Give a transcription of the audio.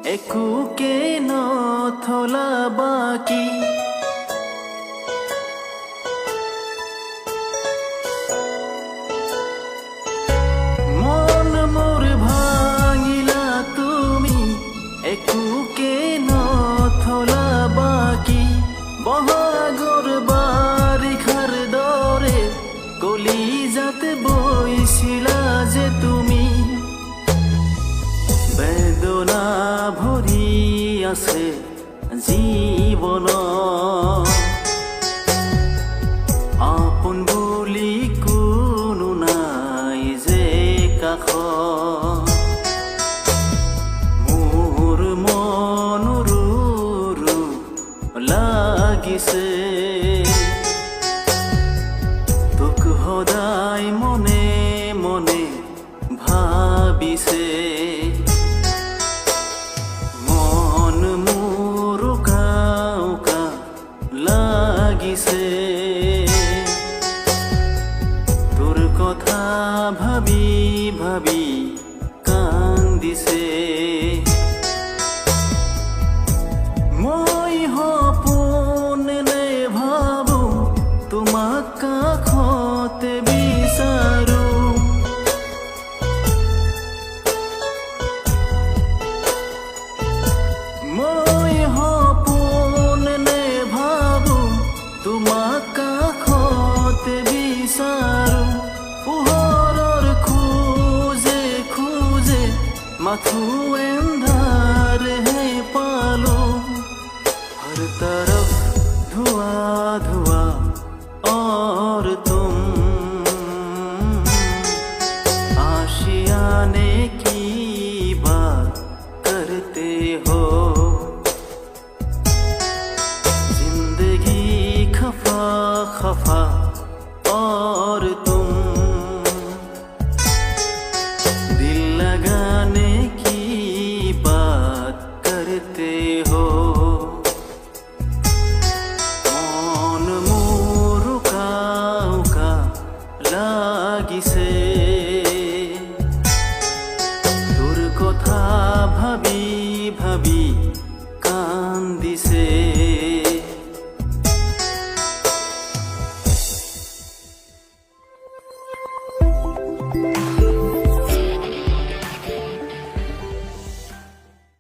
একুকে নথলা বাকি মন মোর ভাঙিলা তুমি একুকে নথলা বাকি বহাগর বারিখার দরে কলিজাতে বইছিলা যে তুমি বেদনা ভরি আছে জীবন আপন বুলি কোনো নাই যে কাষ মোৰ মনৰো লাগিছে তোক সদায় মনে মনে ভাবিছে মন মোৰ উকা লাগিছে তোৰ কথা ভাবি ভাবি কান্দিছে মই সপোনেৰে ভাবো তোমাক কাষতে বিচাৰো মই সপোনেৰে ভাবো তোমাক কাষতে বিচাৰো পোহৰৰ খোজে খোজে মাথো এন্ধাৰ হে পালো हर तरफ धुआं धुआं और तुम आशियाने की बात करते हो जिंदगी खफा खफा और तुम दिल लगाने की बात करते हो